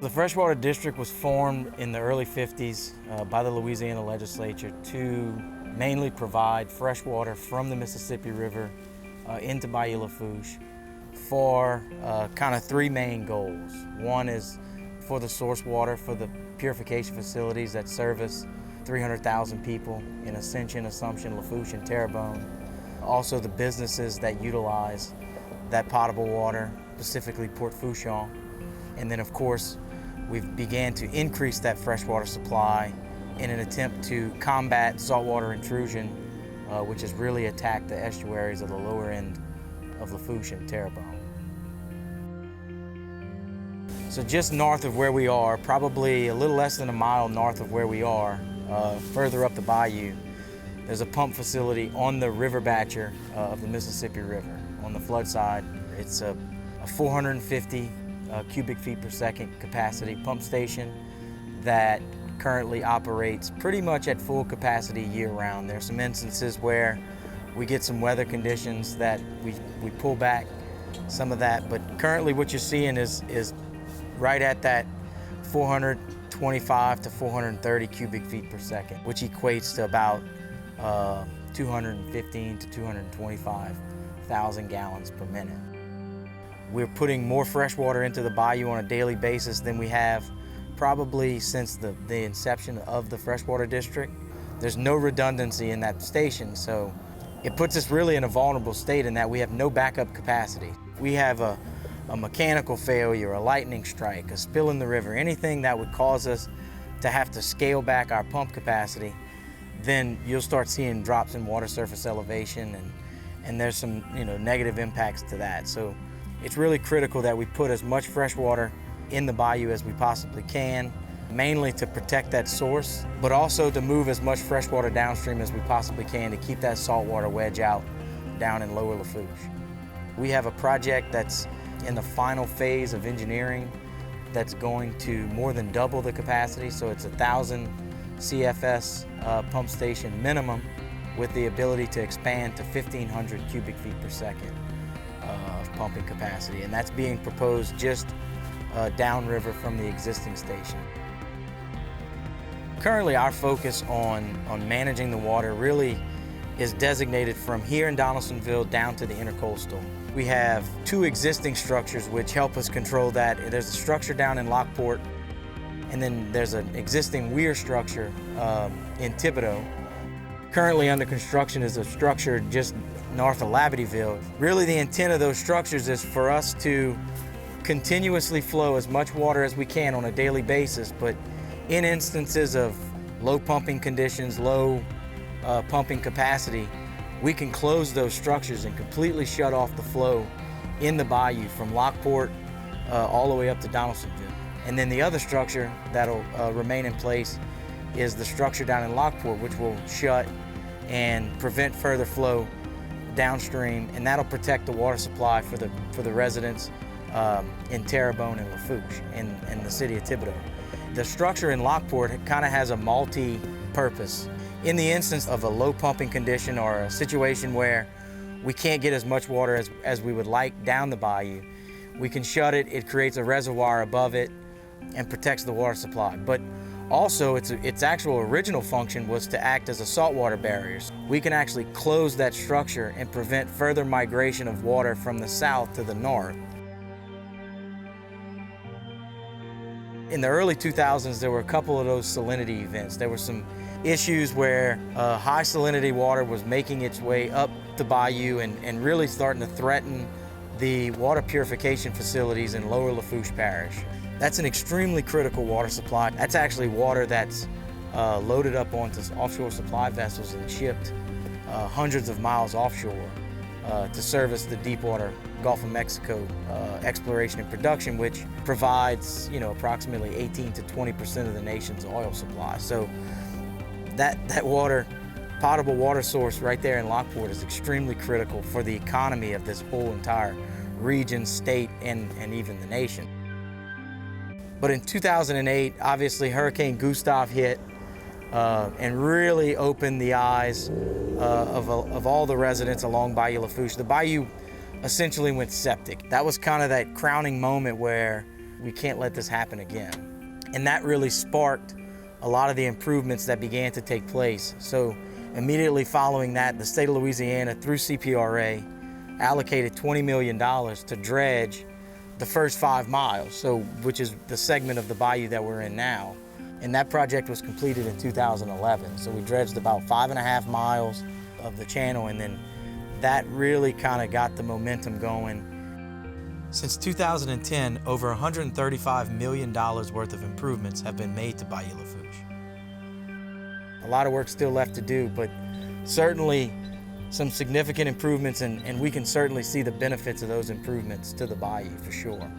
The Freshwater District was formed in the early 50s by the Louisiana legislature to mainly provide fresh water from the Mississippi River into Bayou Lafourche for kind of three main goals. One is for the source water for the purification facilities that service 300,000 people in Ascension, Assumption, Lafourche, and Terrebonne. Also the businesses that utilize that potable water, specifically Port Fourchon. And then of course, we've began to increase that freshwater supply in an attempt to combat saltwater intrusion, which has really attacked the estuaries of the lower end of Lafourche and Terrebonne. So just north of where we are, probably a little less than a mile north of where we are, further up the bayou, there's a pump facility on the river batcher of the Mississippi River. On the flood side, it's a 450 cubic feet per second capacity pump station that currently operates pretty much at full capacity year-round. There are some instances where we get some weather conditions that we pull back some of that, but currently what you're seeing is right at that 425 to 430 cubic feet per second, which equates to about 215 to 225,000 gallons per minute. We're putting more fresh water into the bayou on a daily basis than we have probably since the inception of the Freshwater District. There's no redundancy in that station, so it puts us really in a vulnerable state in that we have no backup capacity. We have a mechanical failure, a lightning strike, a spill in the river, anything that would cause us to have to scale back our pump capacity, then you'll start seeing drops in water surface elevation, and there's some negative impacts to that. So it's really critical that we put as much fresh water in the bayou as we possibly can, mainly to protect that source, but also to move as much fresh water downstream as we possibly can to keep that saltwater wedge out down in lower Lafourche. We have a project that's in the final phase of engineering that's going to more than double the capacity, so it's 1,000 CFS pump station minimum with the ability to expand to 1,500 cubic feet per second of pumping capacity, and that's being proposed just downriver from the existing station. Currently, our focus on managing the water really is designated from here in Donaldsonville down to the intercoastal. We have two existing structures which help us control that. There's a structure down in Lockport, and then there's an existing weir structure in Thibodaux. Currently under construction is a structure just north of Labadyville. Really the intent of those structures is for us to continuously flow as much water as we can on a daily basis, but in instances of low pumping conditions, low pumping capacity, we can close those structures and completely shut off the flow in the bayou from Lockport all the way up to Donaldsonville. And then the other structure that'll remain in place is the structure down in Lockport, which will shut and prevent further flow downstream, and that'll protect the water supply for the residents in Terrebonne and Lafourche and the city of Thibodaux. The structure in Lockport kind of has a multi-purpose. In the instance of a low pumping condition or a situation where we can't get as much water as we would like down the bayou, we can shut it, it creates a reservoir above it and protects the water supply. But also, its actual original function was to act as a saltwater barrier. We can actually close that structure and prevent further migration of water from the south to the north. In the early 2000s, there were a couple of those salinity events. There were some issues where high salinity water was making its way up the bayou and really starting to threaten the water purification facilities in lower Lafourche Parish. That's an extremely critical water supply. That's actually water that's loaded up onto offshore supply vessels and shipped hundreds of miles offshore to service the deepwater Gulf of Mexico exploration and production, which provides approximately 18 to 20% of the nation's oil supply. So that water, potable water source right there in Lockport is extremely critical for the economy of this whole entire region, state, and even the nation. But in 2008, obviously Hurricane Gustav hit and really opened the eyes of all the residents along Bayou Lafourche. The bayou essentially went septic. That was kind of that crowning moment where we can't let this happen again. And that really sparked a lot of the improvements that began to take place. So immediately following that, the state of Louisiana, through CPRA, allocated $20 million to dredge the first 5 miles, which is the segment of the bayou that we're in now. And that project was completed in 2011. So we dredged about 5.5 miles of the channel, and then that really kind of got the momentum going. Since 2010, over $135 million worth of improvements have been made to Bayou Lafourche. A lot of work still left to do, but certainly some significant improvements, and we can certainly see the benefits of those improvements to the bayou for sure.